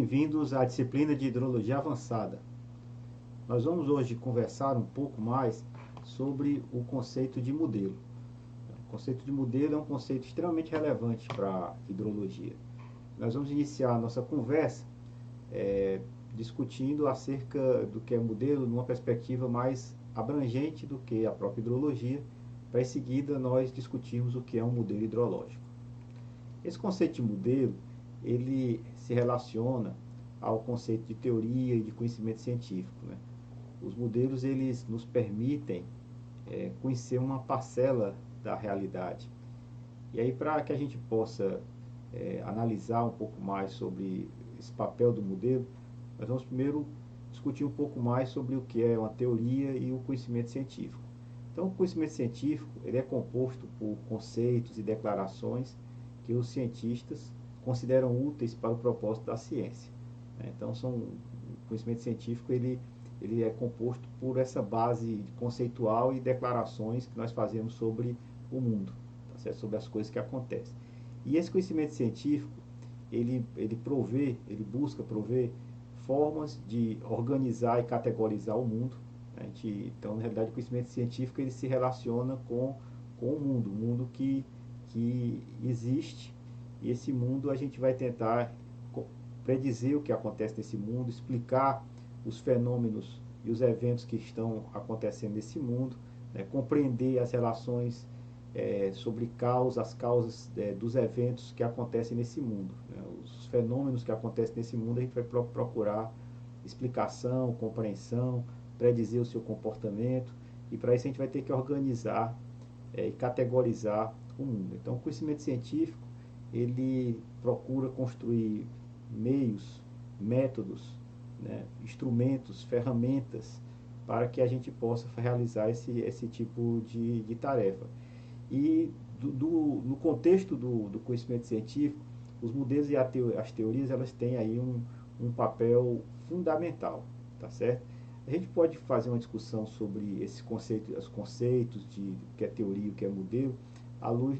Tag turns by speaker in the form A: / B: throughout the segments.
A: Bem-vindos à disciplina de Hidrologia Avançada. Nós vamos hoje conversar um pouco mais sobre o conceito de modelo. O conceito de modelo é um conceito extremamente relevante para a hidrologia. Nós vamos iniciar a nossa conversa discutindo acerca do que é modelo numa perspectiva mais abrangente do que a própria hidrologia, para em seguida nós discutirmos o que é um modelo hidrológico. Esse conceito de modelo, ele se relaciona ao conceito de teoria e de conhecimento científico, né? Os modelos, eles nos permitem conhecer uma parcela da realidade. E aí, para que a gente possa analisar um pouco mais sobre esse papel do modelo, nós vamos primeiro discutir um pouco mais sobre o que é uma teoria e o conhecimento científico. Então, o conhecimento científico, ele é composto por conceitos e declarações que os cientistas consideram úteis para o propósito da ciência. Então, o conhecimento científico ele é composto por essa base conceitual e declarações que nós fazemos sobre o mundo, tá certo? Sobre as coisas que acontecem. E esse conhecimento científico, ele busca prover formas de organizar e categorizar o mundo. Então, na realidade, o conhecimento científico ele se relaciona com o mundo que existe, e esse mundo a gente vai tentar predizer o que acontece nesse mundo, explicar os fenômenos e os eventos que estão acontecendo nesse mundo, compreender as relações sobre as causas dos eventos que acontecem nesse mundo. Os fenômenos que acontecem nesse mundo, a gente vai procurar explicação, compreensão, predizer o seu comportamento, e para isso a gente vai ter que organizar e categorizar o mundo. Então, o conhecimento científico, ele procura construir meios, métodos, instrumentos, ferramentas para que a gente possa realizar esse tipo de tarefa. E no contexto do conhecimento científico, os modelos e as teorias, elas têm aí um papel fundamental, tá certo? A gente pode fazer uma discussão sobre esse conceito, os conceitos de o que é teoria e o que é modelo, à luz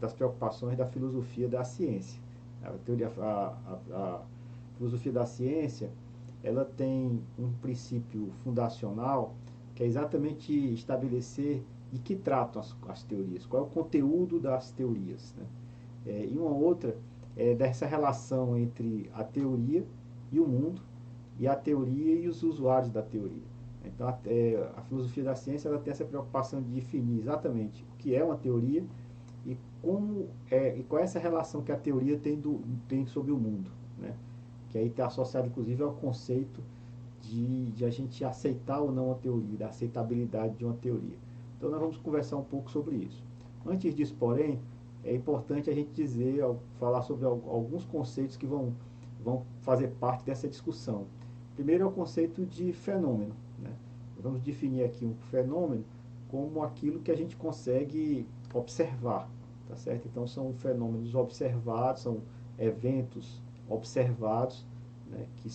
A: das preocupações da filosofia da ciência. A filosofia da ciência, ela tem um princípio fundacional, que é exatamente estabelecer de que tratam as teorias, qual é o conteúdo das teorias, e uma outra é dessa relação entre a teoria e o mundo, e a teoria e os usuários da teoria. Então, a filosofia da ciência, ela tem essa preocupação de definir exatamente o que é uma teoria e qual é essa relação que a teoria tem sobre o mundo, que aí está associado, inclusive, ao conceito de a gente aceitar ou não a teoria, da aceitabilidade de uma teoria. Então, nós vamos conversar um pouco sobre isso. Antes disso, porém, é importante a gente falar sobre alguns conceitos que vão fazer parte dessa discussão. Primeiro é o conceito de fenômeno. Vamos definir aqui um fenômeno como aquilo que a gente consegue observar, tá certo? Então, são fenômenos observados, são eventos observados, que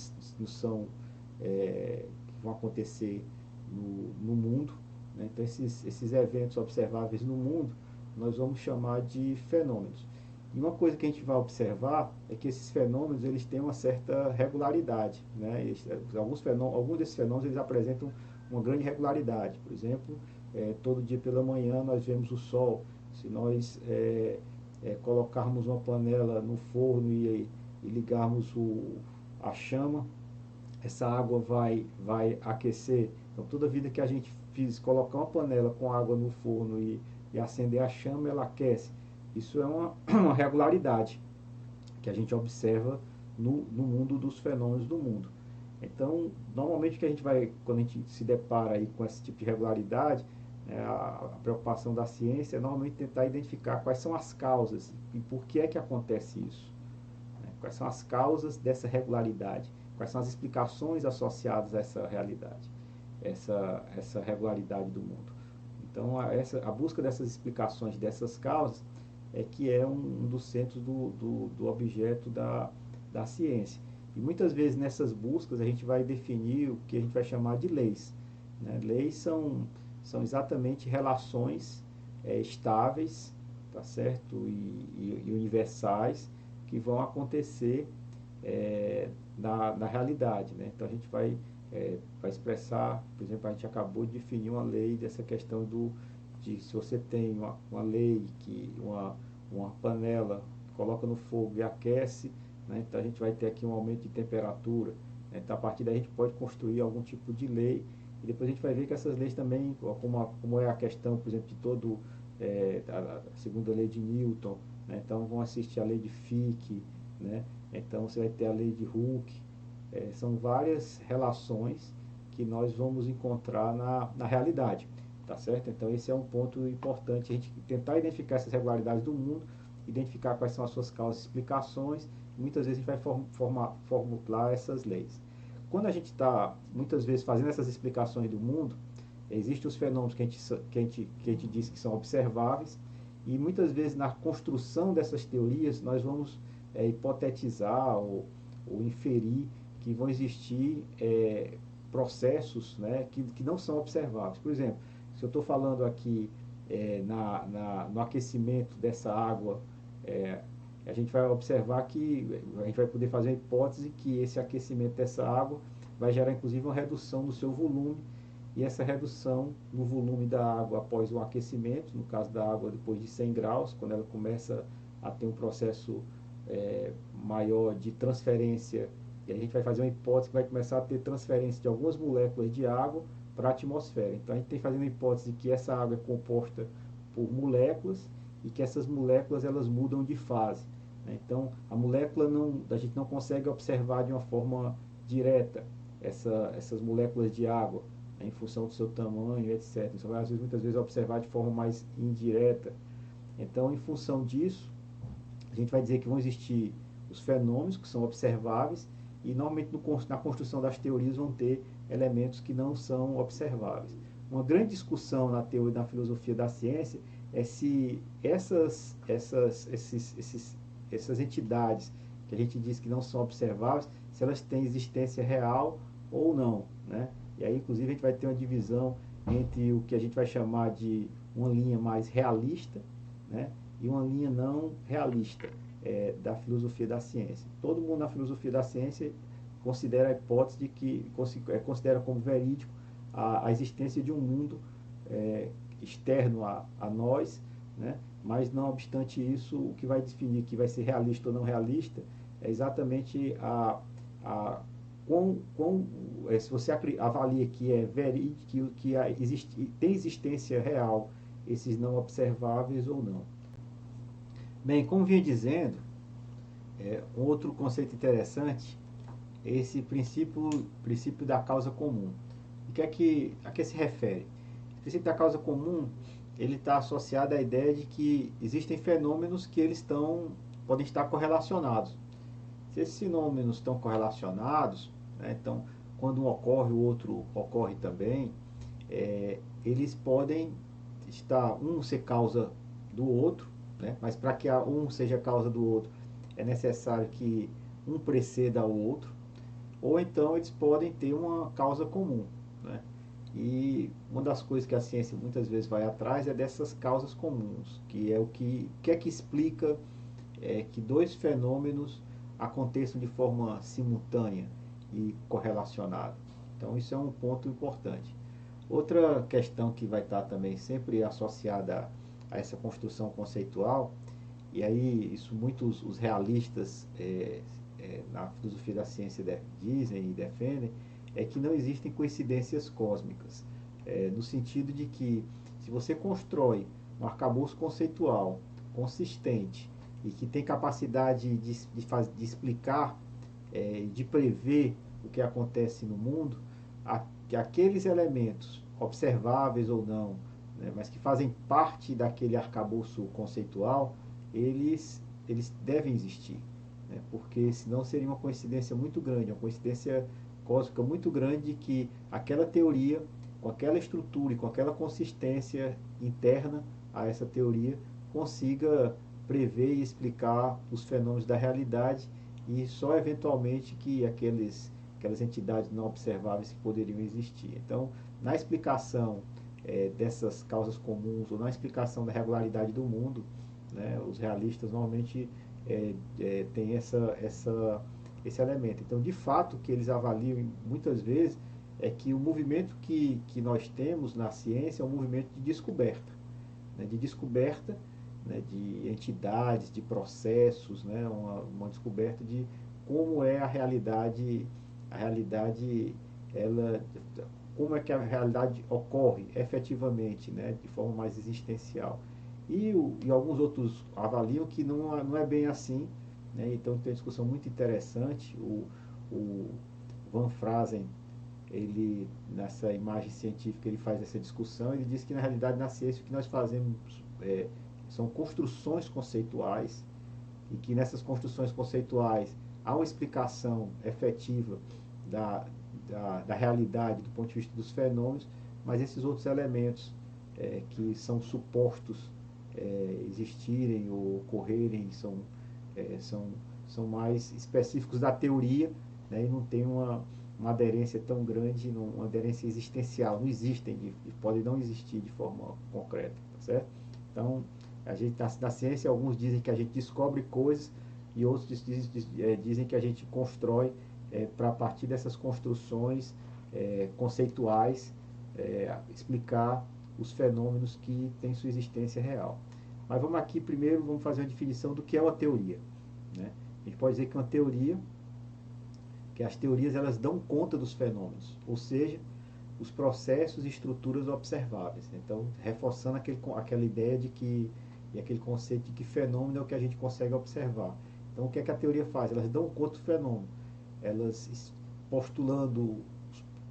A: vão acontecer no mundo. Então, esses eventos observáveis no mundo, nós vamos chamar de fenômenos. E uma coisa que a gente vai observar é que esses fenômenos, eles têm uma certa regularidade, alguns desses fenômenos, eles apresentam uma grande regularidade. Por exemplo, todo dia pela manhã nós vemos o sol. Se nós colocarmos uma panela no forno e ligarmos a chama, essa água vai aquecer. Então, toda vida que a gente colocar uma panela com água no forno e acender a chama, ela aquece. Isso é uma regularidade que a gente observa no mundo dos fenômenos do mundo. Então, normalmente quando a gente se depara aí com esse tipo de regularidade, a preocupação da ciência é normalmente tentar identificar quais são as causas e por que é que acontece isso. Quais são as causas dessa regularidade, quais são as explicações associadas a essa realidade, essa regularidade do mundo. Então, a busca dessas explicações, dessas causas, é que é um dos centros do objeto da ciência. E muitas vezes nessas buscas a gente vai definir o que a gente vai chamar de leis. Leis são exatamente relações estáveis, tá certo? E universais, que vão acontecer na realidade, né? Então a gente vai expressar, por exemplo, a gente acabou de definir uma lei dessa questão de se você tem uma lei que uma panela coloca no fogo e aquece, né? Então a gente vai ter aqui um aumento de temperatura, né? Então a partir daí a gente pode construir algum tipo de lei e depois a gente vai ver que essas leis também, como é a questão, por exemplo, de todo a segunda lei de Newton, né? Então vamos assistir a lei de Fick, né? Então você vai ter a lei de Hooke, são várias relações que nós vamos encontrar na realidade, tá certo? Então esse é um ponto importante, a gente tentar identificar essas regularidades do mundo, identificar quais são as suas causas e explicações, e muitas vezes a gente vai formular essas leis. Quando a gente está, muitas vezes, fazendo essas explicações do mundo, existem os fenômenos que a gente diz que são observáveis, e muitas vezes na construção dessas teorias nós vamos hipotetizar ou inferir que vão existir processos, né, que não são observáveis. Por exemplo, se eu estou falando aqui no aquecimento dessa água, a gente vai observar que a gente vai poder fazer a hipótese que esse aquecimento dessa água vai gerar inclusive uma redução no seu volume, e essa redução no volume da água após o aquecimento, no caso da água depois de 100 graus, quando ela começa a ter um processo maior de transferência, e a gente vai fazer uma hipótese que vai começar a ter transferência de algumas moléculas de água para a atmosfera. Então a gente tem fazendo a hipótese que essa água é composta por moléculas e que essas moléculas elas mudam de fase, né? Então a molécula a gente não consegue observar de uma forma direta essas moléculas de água, né, em função do seu tamanho, etc. Você vai muitas vezes observar de forma mais indireta. Então, em função disso, a gente vai dizer que vão existir os fenômenos que são observáveis e normalmente na construção das teorias vão ter elementos que não são observáveis. Uma grande discussão na teoria, na filosofia da ciência é se essas entidades que a gente diz que não são observáveis, se elas têm existência real ou não, né? E aí, inclusive, a gente vai ter uma divisão entre o que a gente vai chamar de uma linha mais realista, né, e uma linha não realista da filosofia da ciência. Todo mundo na filosofia da ciência considera a hipótese de que considera como verídico a existência de um mundo externo a nós, né? Mas não obstante isso, o que vai definir que vai ser realista ou não realista é exatamente se você avalia que é verídico, que tem existência real esses não observáveis ou não. Bem, como vinha dizendo, um outro conceito interessante é esse princípio da causa comum. A que se refere? O princípio da causa comum ele está associado à ideia de que existem fenômenos que podem estar correlacionados. Se esses fenômenos estão correlacionados, né, então quando um ocorre, o outro ocorre também, eles podem ser causa do outro, né, mas para que um seja causa do outro, é necessário que um preceda o outro, ou então eles podem ter uma causa comum, né? E uma das coisas que a ciência muitas vezes vai atrás é dessas causas comuns, que é o que explica que dois fenômenos aconteçam de forma simultânea e correlacionada. Então isso é um ponto importante. Outra questão que vai estar também sempre associada a essa construção conceitual, e aí isso muitos os realistas na filosofia da ciência dizem e defendem, é que não existem coincidências cósmicas, no sentido de que se você constrói um arcabouço conceitual consistente e que tem capacidade de explicar, de prever o que acontece no mundo, aqueles elementos, observáveis ou não, né, mas que fazem parte daquele arcabouço conceitual, eles devem existir, né, porque senão seria uma coincidência muito grande, uma coincidência cósmica muito grande que aquela teoria, com aquela estrutura e com aquela consistência interna a essa teoria, consiga prever e explicar os fenômenos da realidade e só eventualmente que aquelas entidades não observáveis que poderiam existir. Então, na explicação dessas causas comuns ou na explicação da regularidade do mundo, né, os realistas normalmente têm esse elemento. Então, de fato, o que eles avaliam muitas vezes é que o movimento que nós temos na ciência é um movimento de descoberta, né? De descoberta, né? De entidades, de processos, né? Uma descoberta de como é a realidade, ela, como é que a realidade ocorre efetivamente, né? De forma mais existencial. E alguns outros avaliam que não é bem assim, né? Então tem uma discussão muito interessante. O Van Fraasen, ele, nessa imagem científica, ele faz essa discussão. Ele diz que, na realidade, na ciência, o que nós fazemos são construções conceituais, e que nessas construções conceituais há uma explicação efetiva da, da realidade do ponto de vista dos fenômenos, mas esses outros elementos que são supostos existirem ou ocorrerem são mais específicos da teoria, né, e não tem uma aderência tão grande, uma aderência existencial, não existem, podem não existir de forma concreta, tá certo? Então, a gente na ciência, alguns dizem que a gente descobre coisas e outros dizem que a gente constrói para a partir dessas construções conceituais explicar os fenômenos que têm sua existência real. Mas vamos aqui primeiro, vamos fazer uma definição do que é uma teoria, né? A gente pode dizer que uma teoria, que as teorias elas dão conta dos fenômenos, ou seja, os processos e estruturas observáveis. Então, reforçando aquela ideia de que, e aquele conceito de que fenômeno é o que a gente consegue observar. Então, o que é que a teoria faz? Elas dão conta do fenômeno. Elas, postulando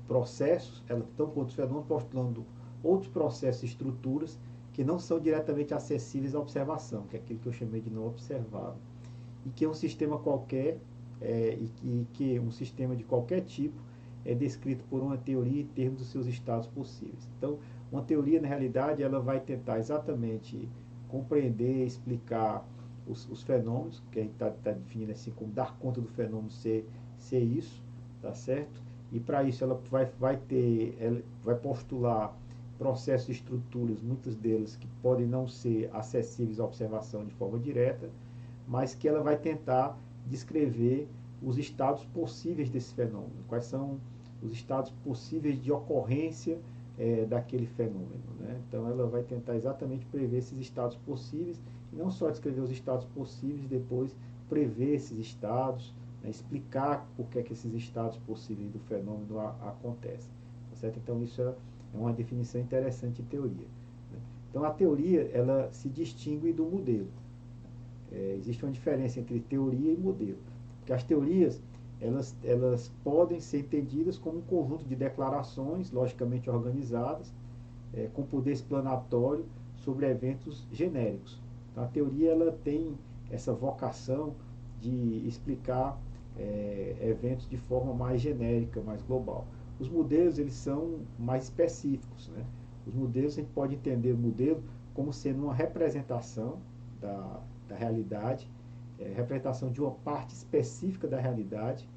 A: processos, elas dão conta dos fenômenos, postulando outros processos e estruturas que não são diretamente acessíveis à observação, que é aquilo que eu chamei de não observável. E que um sistema qualquer, e que um sistema de qualquer tipo é descrito por uma teoria em termos dos seus estados possíveis. Então, uma teoria, na realidade, ela vai tentar exatamente compreender, explicar os fenômenos, que a gente está definindo assim como dar conta do fenômeno ser isso, tá certo? E para isso ela vai postular processos e estruturas, muitas delas que podem não ser acessíveis à observação de forma direta, mas que ela vai tentar descrever os estados possíveis desse fenômeno, quais são os estados possíveis de ocorrência daquele fenômeno, né? Então ela vai tentar exatamente prever esses estados possíveis, e não só descrever os estados possíveis, depois prever esses estados, né? Explicar por que esses estados possíveis do fenômeno acontecem, tá certo? Então isso é uma definição interessante de teoria, né? Então a teoria ela se distingue do modelo. Existe uma diferença entre teoria e modelo, porque as teorias elas podem ser entendidas como um conjunto de declarações logicamente organizadas, com poder explanatório sobre eventos genéricos. Então, a teoria ela tem essa vocação de explicar eventos de forma mais genérica, mais global. Os modelos eles são mais específicos, né? Os modelos, a gente pode entender o modelo como sendo uma representação da realidade, representação de uma parte específica da realidade,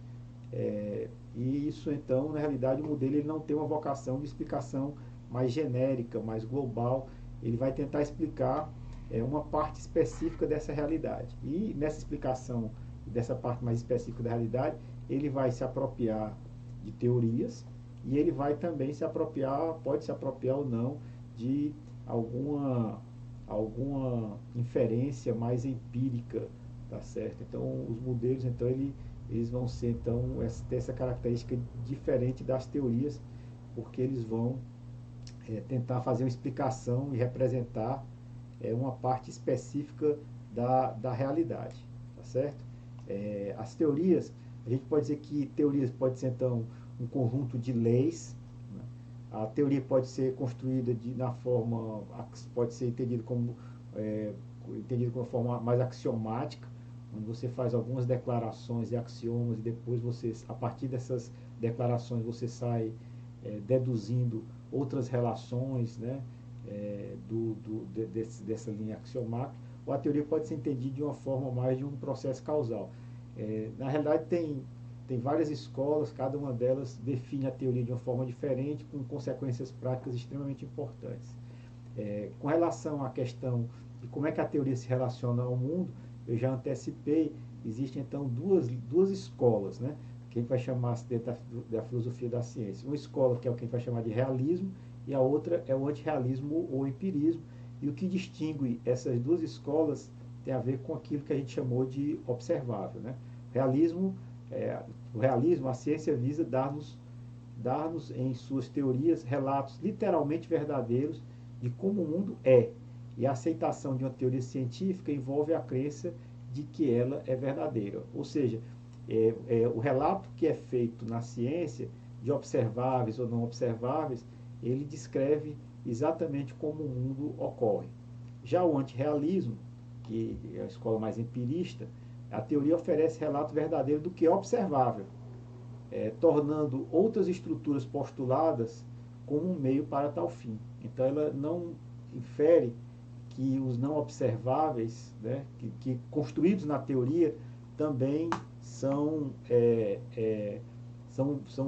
A: e isso então, na realidade, o modelo ele não tem uma vocação de explicação mais genérica, mais global. Ele vai tentar explicar uma parte específica dessa realidade, e nessa explicação dessa parte mais específica da realidade, ele vai se apropriar de teorias, e ele vai também se apropriar, pode se apropriar ou não, de alguma inferência mais empírica, tá certo? Então, os modelos, então, eles vão ser, então, ter essa característica diferente das teorias, porque eles vão tentar fazer uma explicação e representar uma parte específica da realidade, tá certo? As teorias, a gente pode dizer que teorias pode ser, então, um conjunto de leis, né? A teoria pode ser construída pode ser entendida como uma forma mais axiomática, onde você faz algumas declarações e axiomas, e depois a partir dessas declarações você sai deduzindo outras relações, né, dessa linha axiomática. Ou a teoria pode ser entendida de uma forma mais de um processo causal. Na realidade tem várias escolas, cada uma delas define a teoria de uma forma diferente, com consequências práticas extremamente importantes. Com relação à questão de como é que a teoria se relaciona ao mundo, eu já antecipei, existem então duas escolas, né? Que a gente vai chamar dentro da filosofia da ciência. Uma escola que é o que a gente vai chamar de realismo, e a outra é o antirrealismo ou empirismo. E o que distingue essas duas escolas tem a ver com aquilo que a gente chamou de observável, né? Realismo, o realismo, a ciência visa dar-nos em suas teorias relatos literalmente verdadeiros de como o mundo é. E a aceitação de uma teoria científica envolve a crença de que ela é verdadeira. Ou seja, o relato que é feito na ciência, de observáveis ou não observáveis, ele descreve exatamente como o mundo ocorre. Já o antirrealismo, que é a escola mais empirista, a teoria oferece relato verdadeiro do que é observável, tornando outras estruturas postuladas como um meio para tal fim. Então ela não infere que os não observáveis, né, que construídos na teoria, também são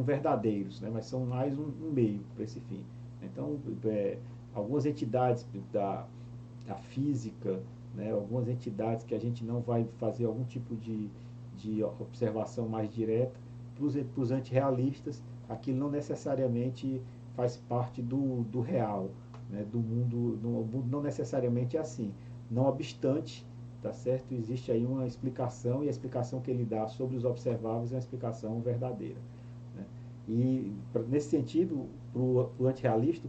A: verdadeiros, né, mas são mais um meio para esse fim. Então, algumas entidades da física, né, algumas entidades que a gente não vai fazer algum tipo de observação mais direta, para os antirrealistas, aquilo não necessariamente faz parte do real, né, do mundo. O mundo não necessariamente é assim. Não obstante, tá certo? Existe aí uma explicação, e a explicação que ele dá sobre os observáveis é uma explicação verdadeira, né? E nesse sentido, para o antirrealista,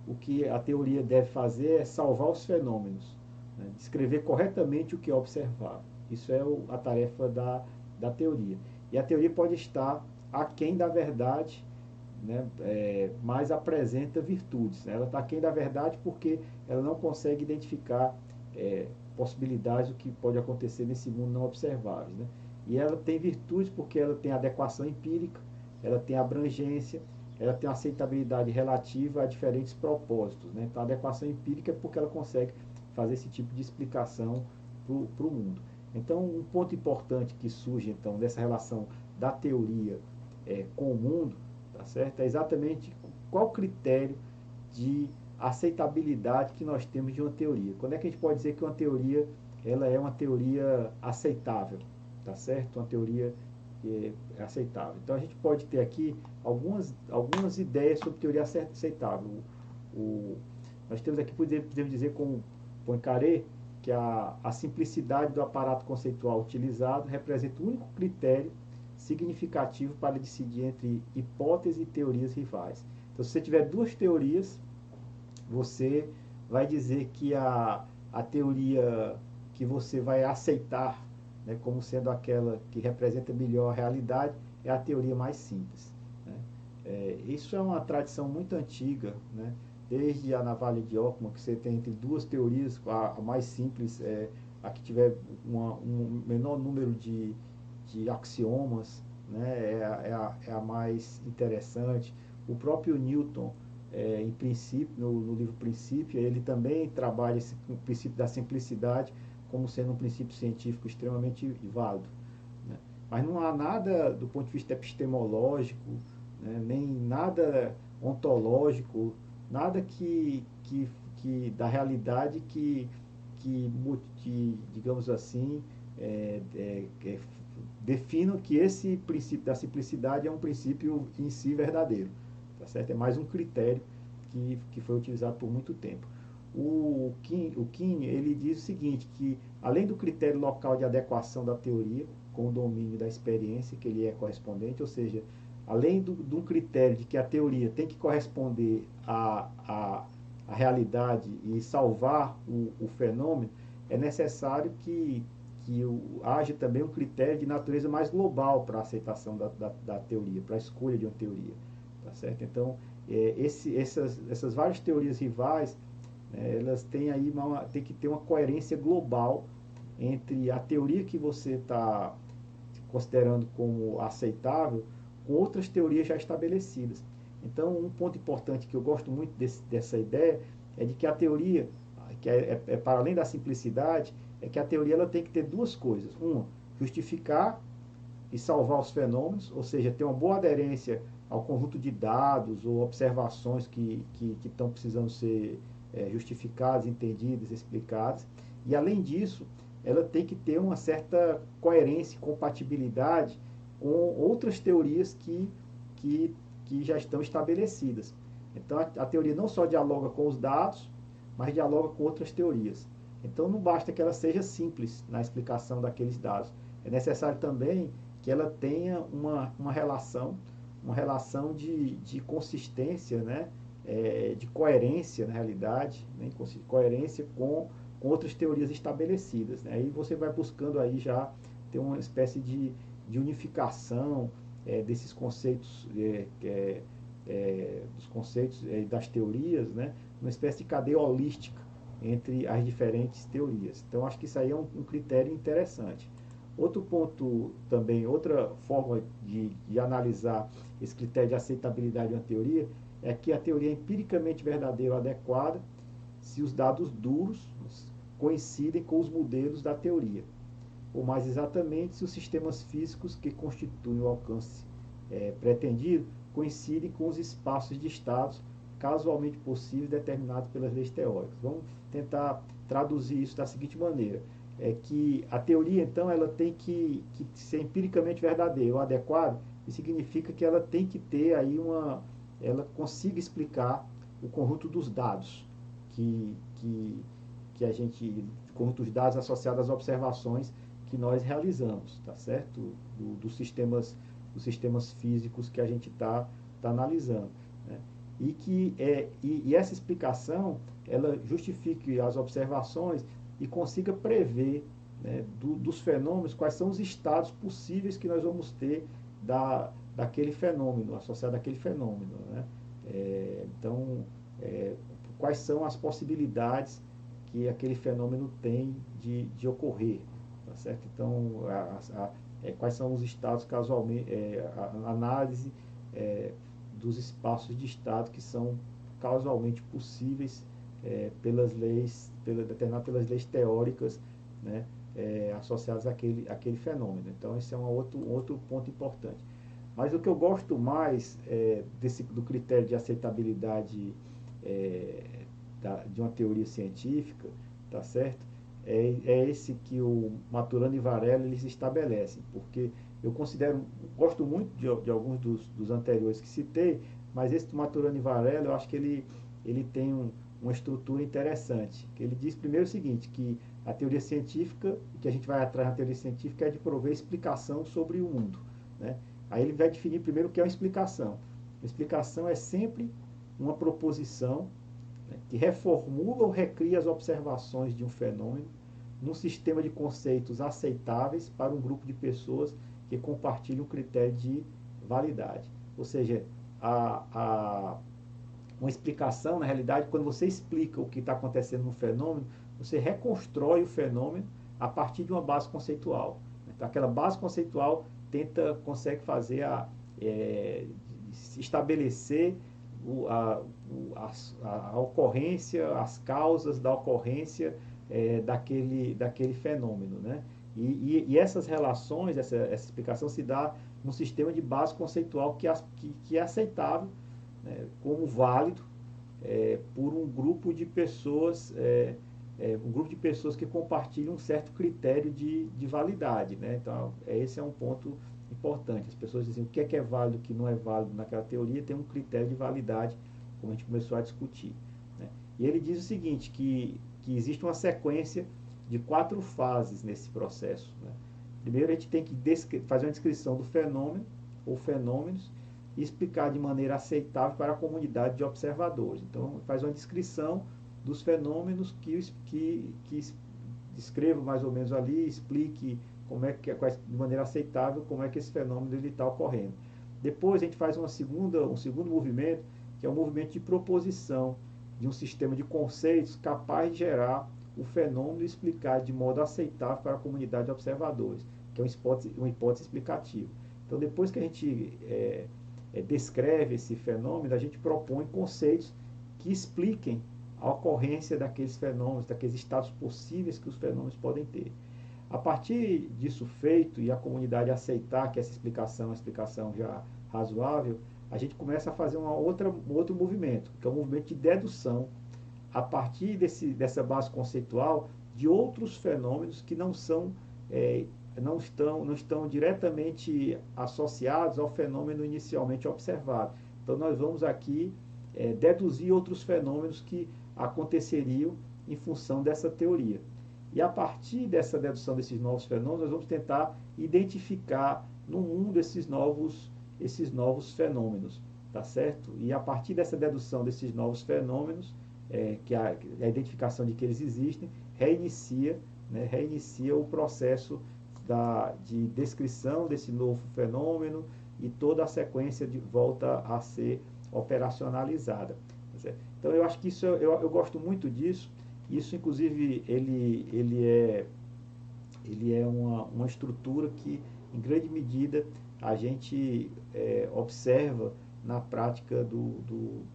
A: o que a teoria deve fazer é salvar os fenômenos, né? Descrever corretamente o que é observável. Isso é a tarefa da teoria. E a teoria pode estar aquém da verdade, né, mas apresenta virtudes, né? Ela está aquém da verdade porque ela não consegue identificar possibilidades do que pode acontecer nesse mundo não observável, né? E ela tem virtudes porque ela tem adequação empírica, ela tem abrangência, ela tem aceitabilidade relativa a diferentes propósitos, né? Então a adequação empírica é porque ela consegue fazer esse tipo de explicação para o mundo. Então um ponto importante que surge então dessa relação da teoria com o mundo, tá certo? É exatamente qual critério de aceitabilidade que nós temos de uma teoria. Quando é que a gente pode dizer que uma teoria ela é uma teoria aceitável, tá certo? Uma teoria é aceitável. Então a gente pode ter aqui algumas ideias sobre teoria aceitável. Nós temos aqui, podemos dizer com Poincaré, que a simplicidade do aparato conceitual utilizado representa o único critério significativo para decidir entre hipóteses e teorias rivais. Então, se você tiver duas teorias, você vai dizer que a teoria que você vai aceitar, né, como sendo aquela que representa melhor a realidade é a teoria mais simples, né? Isso é uma tradição muito antiga, né? Desde a navalha de Ockham, que você tem entre duas teorias, a mais simples é a que tiver um menor número de axiomas, né, é a mais interessante. O próprio Newton, em princípio, no livro Princípio, ele também trabalha esse princípio da simplicidade como sendo um princípio científico extremamente válido, né? Mas não há nada do ponto de vista epistemológico, né, nem nada ontológico, nada da realidade que digamos assim, definam que esse princípio da simplicidade é um princípio em si verdadeiro, tá certo? É mais um critério que foi utilizado por muito tempo. O Kuhn, ele diz o seguinte, que além do critério local de adequação da teoria com o domínio da experiência, que ele é correspondente, ou seja, além de um critério de que a teoria tem que corresponder à realidade e salvar o fenômeno, é necessário que haja também um critério de natureza mais global para a aceitação da teoria, para a escolha de uma teoria, tá certo? Então, essas várias teorias rivais, né, elas têm aí tem que ter uma coerência global entre a teoria que você está considerando como aceitável com outras teorias já estabelecidas. Então, um ponto importante que eu gosto muito dessa ideia é de que a teoria, que é para além da simplicidade, é que a teoria ela tem que ter duas coisas. Uma, justificar e salvar os fenômenos, ou seja, ter uma boa aderência ao conjunto de dados ou observações que estão precisando ser justificadas, entendidas, explicadas. E, além disso, ela tem que ter uma certa coerência e compatibilidade com outras teorias que já estão estabelecidas. Então, a teoria não só dialoga com os dados, mas dialoga com outras teorias. Então, não basta que ela seja simples na explicação daqueles dados. É necessário também que ela tenha uma relação de consistência, né? De coerência, na realidade, né? Coerência com outras teorias estabelecidas. Né? Aí você vai buscando aí já ter uma espécie de unificação desses conceitos, dos conceitos das teorias, né? Uma espécie de cadeia holística entre as diferentes teorias. Então, acho que isso aí é um critério interessante. Outro ponto também, outra forma de analisar esse critério de aceitabilidade de uma teoria é que a teoria é empiricamente verdadeira ou adequada se os dados duros coincidem com os modelos da teoria, ou mais exatamente se os sistemas físicos que constituem o alcance pretendido coincidem com os espaços de estados casualmente possíveis determinados pelas leis teóricas. Vamos tentar traduzir isso da seguinte maneira: é que a teoria, então, ela tem que ser empiricamente verdadeira ou adequada, e significa que ela tem que ter aí ela consiga explicar o conjunto dos dados que a gente, conjunto dos dados associados às observações que nós realizamos, tá certo? Dos sistemas físicos que a gente está analisando, né? E essa explicação, ela justifique as observações e consiga prever, né, dos fenômenos, quais são os estados possíveis que nós vamos ter daquele fenômeno, associado àquele fenômeno, né? Então, quais são as possibilidades que aquele fenômeno tem de ocorrer, tá certo? Então, quais são os estados casualmente, a análise dos espaços de estado que são causalmente possíveis determinadas pelas leis teóricas, né, associadas àquele fenômeno. Então, esse é um outro ponto importante. Mas o que eu gosto mais do critério de aceitabilidade de uma teoria científica, tá certo? É esse que o Maturana e Varela eles estabelecem, porque eu gosto muito de alguns dos anteriores que citei, mas esse do Maturana e Varela, eu acho que ele tem uma estrutura interessante. Que ele diz primeiro o seguinte, que a teoria científica, o que a gente vai atrás na teoria científica é de prover explicação sobre o mundo, né? Aí ele vai definir primeiro o que é uma explicação. A explicação é sempre uma proposição, né, que reformula ou recria as observações de um fenômeno num sistema de conceitos aceitáveis para um grupo de pessoas que compartilham o critério de validade. Ou seja, uma explicação, na realidade, quando você explica o que está acontecendo no fenômeno, você reconstrói o fenômeno a partir de uma base conceitual. Então, aquela base conceitual consegue fazer estabelecer a ocorrência, as causas da ocorrência daquele fenômeno, né? E essas relações, essa explicação se dá num sistema de base conceitual que é aceitável, né, como válido por um grupo de pessoas, que compartilham um certo critério de validade, né? Então, esse é um ponto importante. As pessoas dizem o que é válido, o que não é válido naquela teoria, tem um critério de validade, como a gente começou a discutir, né? E ele diz o seguinte, que existe uma sequência de 4 fases nesse processo, né? Primeiro, a gente tem que fazer uma descrição do fenômeno ou fenômenos e explicar de maneira aceitável para a comunidade de observadores. Então, faz uma descrição dos fenômenos que descreva mais ou menos ali, explique de maneira aceitável como é que esse fenômeno está ocorrendo. Depois a gente faz um segundo movimento, que é um movimento de proposição de um sistema de conceitos capaz de gerar o fenômeno e explicar de modo aceitável para a comunidade de observadores, que é uma hipótese explicativa. Então, depois que a gente descreve esse fenômeno, a gente propõe conceitos que expliquem a ocorrência daqueles fenômenos, daqueles estados possíveis que os fenômenos podem ter. A partir disso feito e a comunidade aceitar que essa explicação é uma explicação já razoável, a gente começa a fazer um outro movimento, que é um movimento de dedução. A partir dessa base conceitual, de outros fenômenos que não são, não estão diretamente associados ao fenômeno inicialmente observado. Então nós vamos aqui deduzir outros fenômenos que aconteceriam em função dessa teoria. E a partir dessa dedução desses novos fenômenos, nós vamos tentar identificar no mundo esses novos fenômenos, tá certo? E a partir dessa dedução desses novos fenômenos, que a identificação de que eles existem, reinicia o processo de descrição desse novo fenômeno e toda a sequência volta a ser operacionalizada. Tá certo? Então eu acho que isso, eu gosto muito disso. Isso, inclusive, ele é uma estrutura que, em grande medida, a gente observa na prática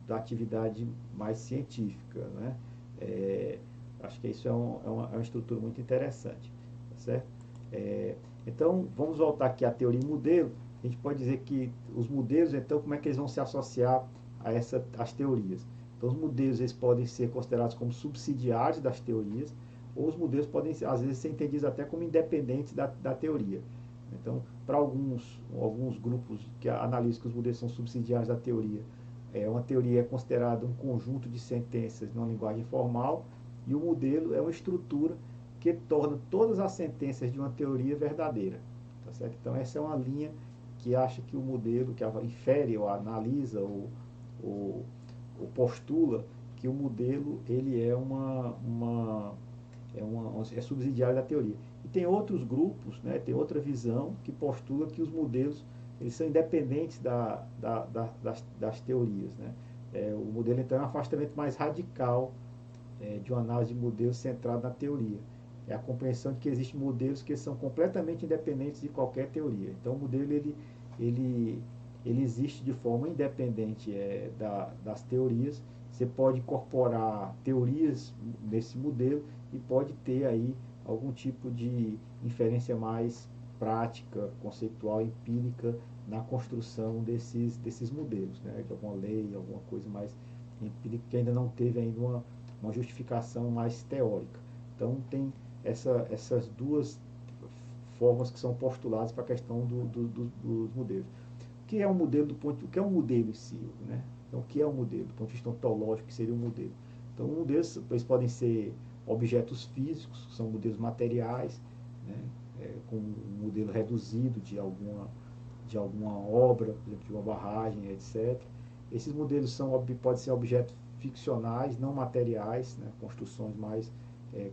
A: da atividade mais científica, né? Acho que isso é uma estrutura muito interessante, tá certo? Então, vamos voltar aqui à teoria e modelo. A gente pode dizer que os modelos, então, como é que eles vão se associar às teorias? Então, os modelos eles podem ser considerados como subsidiários das teorias, ou os modelos podem, às vezes, ser entendidos até como independentes da teoria. Então, para alguns grupos que analisam que os modelos são subsidiários da teoria, uma teoria é considerada um conjunto de sentenças numa linguagem formal, e o modelo é uma estrutura que torna todas as sentenças de uma teoria verdadeira. Tá certo? Então, essa é uma linha que acha que o modelo, que infere ou analisa ou postula que o modelo ele é subsidiário da teoria. E tem outros grupos, né, tem outra visão que postula que os modelos eles são independentes das teorias. Né? O modelo, então, é um afastamento mais radical de uma análise de modelos centrado na teoria. É a compreensão de que existem modelos que são completamente independentes de qualquer teoria. Então, o modelo ele existe de forma independente das teorias. Você pode incorporar teorias nesse modelo e pode ter aí algum tipo de inferência mais prática, conceitual, empírica na construção desses modelos, né? De alguma lei, alguma coisa mais empírica que ainda não teve ainda uma justificação mais teórica. Então tem essas duas formas que são postuladas para a questão dos modelos. O que é um modelo o que é um modelo em si, né? Então, o que é um modelo? Do ponto de vista ontológico, que seria um modelo? Então, modelos eles podem ser objetos físicos, que são modelos materiais, né? Com um modelo reduzido de alguma obra, por exemplo, de uma barragem, etc. Esses modelos podem ser objetos ficcionais, não materiais, né? Construções mais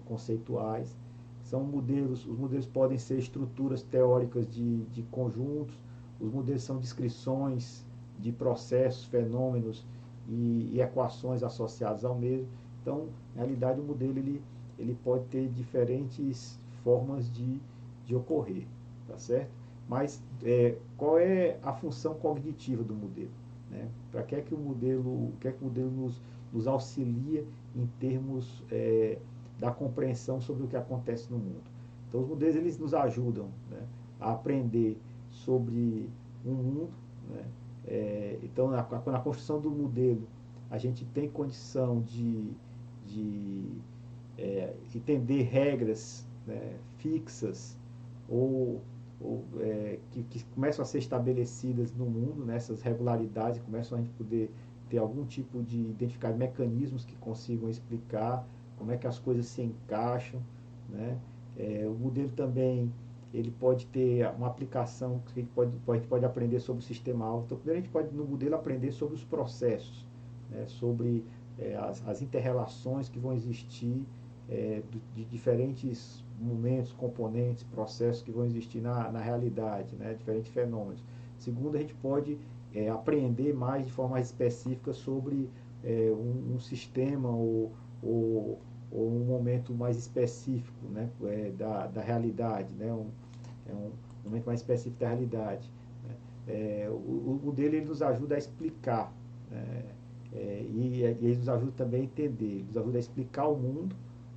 A: conceituais. Os modelos podem ser estruturas teóricas de conjuntos. Os modelos são descrições de processos, fenômenos e equações associadas ao mesmo. Então, na realidade, o modelo ele pode ter diferentes formas de ocorrer, tá certo? Mas qual é a função cognitiva do modelo? Né? Para que o modelo nos auxilia em termos da compreensão sobre o que acontece no mundo? Então, os modelos eles nos ajudam, né, a aprender sobre um mundo, né? Então, na construção do modelo, a gente tem condição de entender regras, né, fixas que começam a ser estabelecidas no mundo, né, essas regularidades, começam a gente poder ter algum tipo de identificar mecanismos que consigam explicar como é que as coisas se encaixam, né? O modelo também ele pode ter uma aplicação que a gente pode aprender sobre o sistema alvo. Então, primeiro a gente pode, no modelo, aprender sobre os processos, né? Sobre as inter-relações que vão existir de diferentes momentos, componentes, processos que vão existir na realidade, né? Diferentes fenômenos. Segundo, a gente pode aprender mais de forma mais específica sobre um sistema ou um momento mais específico, né? Da realidade, né? Um momento mais específico da realidade. Né? O modelo ele nos ajuda a explicar, né? E ele nos ajuda também a entender, ele nos ajuda a explicar o mundo,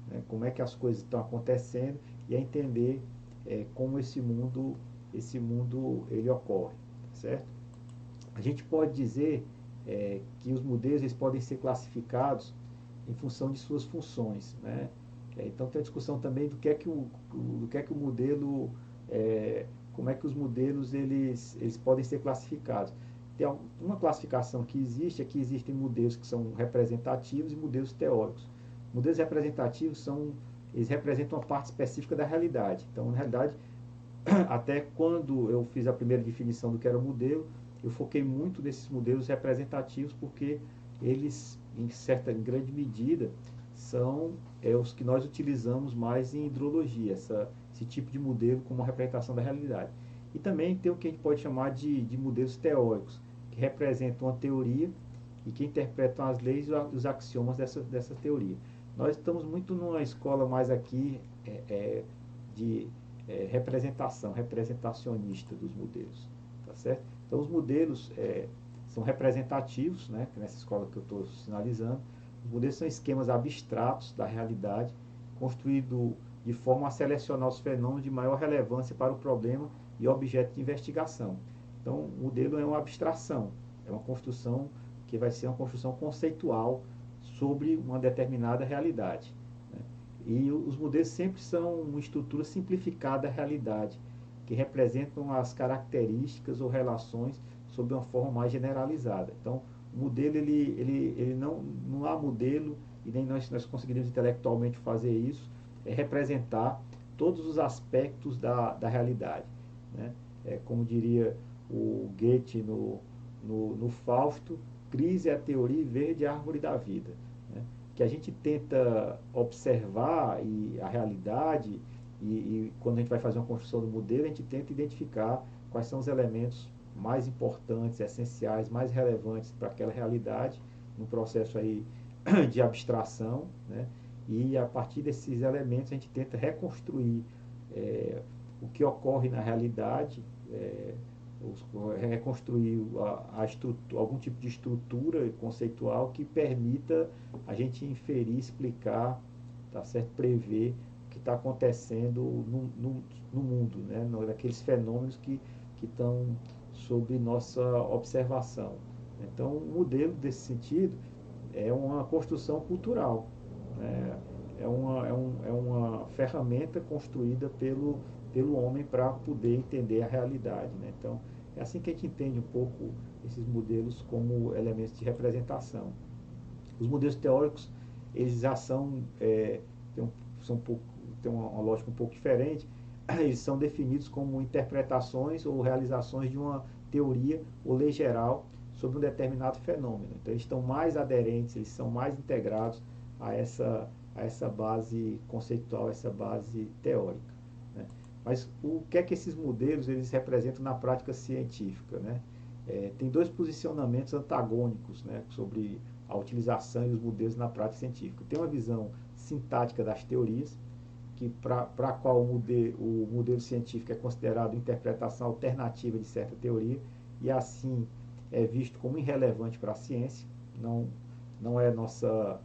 A: né? Como é que as coisas estão acontecendo e a entender como esse mundo ele ocorre, certo? A gente pode dizer que os modelos eles podem ser classificados em função de suas funções, né? Então tem a discussão também do que é que o modelo, como é que os modelos eles podem ser classificados. Tem uma classificação que existe, é que existem modelos que são representativos e modelos teóricos. Modelos representativos eles representam uma parte específica da realidade. Então, na realidade, até quando eu fiz a primeira definição do que era o modelo, eu foquei muito nesses modelos representativos porque eles, em grande medida, são os que nós utilizamos mais em hidrologia, esse tipo de modelo como uma representação da realidade. E também tem o que a gente pode chamar de modelos teóricos, que representam uma teoria e que interpretam as leis e os axiomas dessa teoria. Nós estamos muito numa escola mais aqui de representacionista dos modelos, tá certo? Então os modelos são representativos, né, nessa escola que eu estou sinalizando. Os modelos são esquemas abstratos da realidade, construídos de forma a selecionar os fenômenos de maior relevância para o problema e objeto de investigação. Então, o modelo é uma abstração, é uma construção que vai ser uma construção conceitual sobre uma determinada realidade. Né? E os modelos sempre são uma estrutura simplificada da realidade, que representam as características ou relações sob uma forma mais generalizada. Então, o modelo, ele não há modelo, e nem nós conseguiríamos intelectualmente fazer isso, representar todos os aspectos da realidade. Né? Como diria o Goethe no Fausto, crise é a teoria e verde é a árvore da vida. Né? Que a gente tenta observar a realidade e quando a gente vai fazer uma construção do modelo, a gente tenta identificar quais são os elementos mais importantes, essenciais, mais relevantes para aquela realidade, num processo aí de abstração, né? E a partir desses elementos a gente tenta reconstruir o que ocorre na realidade, reconstruir algum tipo de estrutura conceitual que permita a gente inferir, explicar, tá certo? Prever o que está acontecendo no mundo, né? Naqueles fenômenos que estão sob nossa observação. Então, o modelo, desse sentido, é uma construção cultural, né? É uma ferramenta construída pelo homem para poder entender a realidade. Né? Então, é assim que a gente entende um pouco esses modelos como elementos de representação. Os modelos teóricos, eles já têm uma lógica um pouco diferente, eles são definidos como interpretações ou realizações de uma teoria ou lei geral sobre um determinado fenômeno. Então, eles estão mais aderentes, eles são mais integrados a essa base conceitual, essa base teórica. Né? Mas o que é que esses modelos eles representam na prática científica? Né? Tem dois posicionamentos antagônicos, né, sobre a utilização e os modelos na prática científica. Tem uma visão sintática das teorias, que para a qual o modelo científico é considerado interpretação alternativa de certa teoria, e assim é visto como irrelevante para a ciência, não é nossa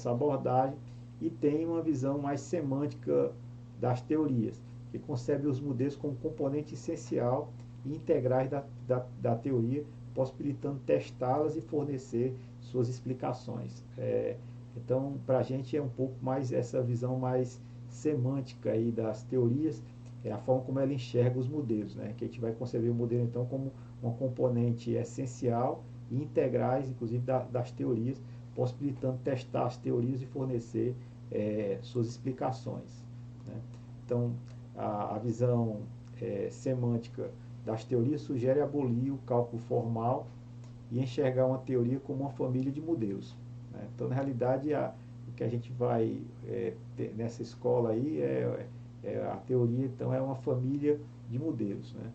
A: abordagem. E tem uma visão mais semântica das teorias, que concebe os modelos como componente essencial e integrais da teoria, possibilitando testá-las e fornecer suas explicações. Então, para a gente é um pouco mais essa visão mais semântica aí das teorias, é a forma como ela enxerga os modelos, né? Que a gente vai conceber o modelo então como uma componente essencial e integrais, inclusive das teorias, possibilitando testar as teorias e fornecer suas explicações. Né? Então, a visão semântica das teorias sugere abolir o cálculo formal e enxergar uma teoria como uma família de modelos. Né? Então, na realidade, o que a gente vai ter nessa escola aí a teoria, então, é uma família de modelos. Né?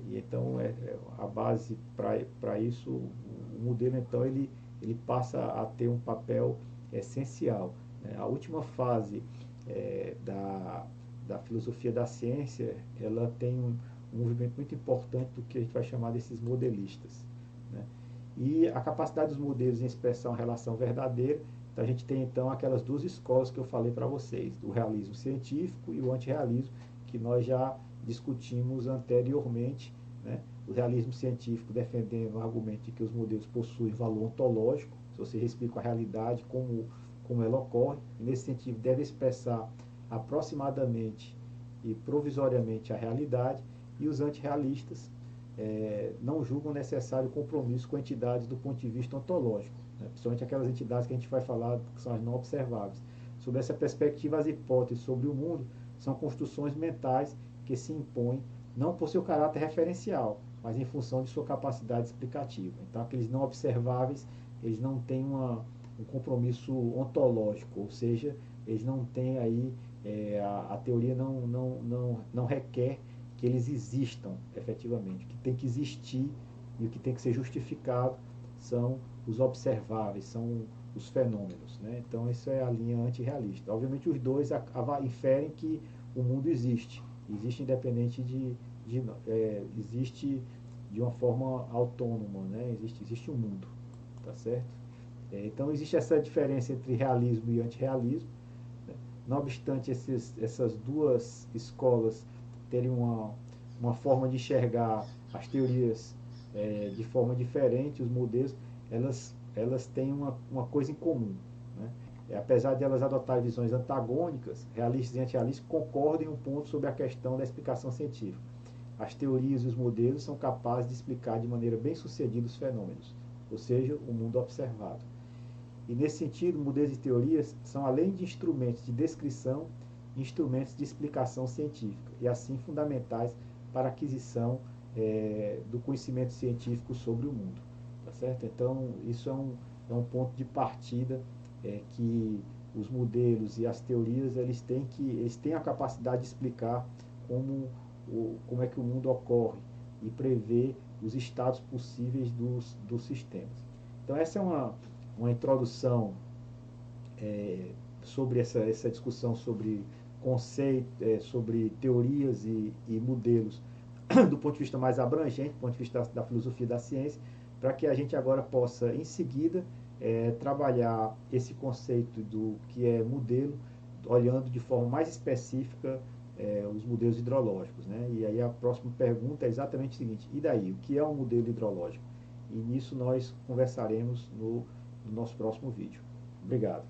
A: E então, a base para isso, o modelo, então, ele passa a ter um papel essencial. Né? A última fase da filosofia da ciência, ela tem um movimento muito importante do que a gente vai chamar desses modelistas. Né? E a capacidade dos modelos em expressar uma relação verdadeira, então a gente tem então aquelas duas escolas que eu falei para vocês, o realismo científico e o antirrealismo, que nós já discutimos anteriormente. Né? O realismo científico defendendo o argumento de que os modelos possuem valor ontológico, se você explica a realidade como como ela ocorre, e nesse sentido deve expressar aproximadamente e provisoriamente a realidade, e os antirrealistas não julgam necessário compromisso com entidades do ponto de vista ontológico, né? Principalmente aquelas entidades que a gente vai falar que são as não observáveis. Sob essa perspectiva, as hipóteses sobre o mundo são construções mentais que se impõem não por seu caráter referencial, mas em função de sua capacidade explicativa. Então, aqueles não observáveis, eles não têm um compromisso ontológico, ou seja, eles não têm aí, a teoria não requer que eles existam efetivamente. O que tem que existir e o que tem que ser justificado são os observáveis, são os fenômenos, né? Então, isso é a linha antirrealista. Obviamente, os dois inferem que o mundo existe independente existe de uma forma autônoma, né? Existe um mundo, tá certo? Então, existe essa diferença entre realismo e antirrealismo, né? Não obstante essas duas escolas terem uma forma de enxergar as teorias de forma diferente, os modelos, elas têm uma coisa em comum, né? Apesar de elas adotarem visões antagônicas, realistas e antirrealistas concordam em um ponto sobre a questão da explicação científica. As teorias e os modelos são capazes de explicar de maneira bem sucedida os fenômenos, ou seja, o mundo observado. E nesse sentido, modelos e teorias são, além de instrumentos de descrição, instrumentos de explicação científica, e assim fundamentais para a aquisição do conhecimento científico sobre o mundo. Tá certo? Então, isso é um ponto de partida que os modelos e as teorias eles têm a capacidade de explicar como é que o mundo ocorre e prever os estados possíveis dos sistemas. Então, essa é uma introdução sobre essa discussão sobre conceito, sobre teorias e modelos do ponto de vista mais abrangente, do ponto de vista da filosofia da ciência, para que a gente agora possa, em seguida, trabalhar esse conceito do que é modelo, olhando de forma mais específica os modelos hidrológicos, né? E aí a próxima pergunta é exatamente o seguinte: e daí? O que é um modelo hidrológico? E nisso nós conversaremos no nosso próximo vídeo. Obrigado.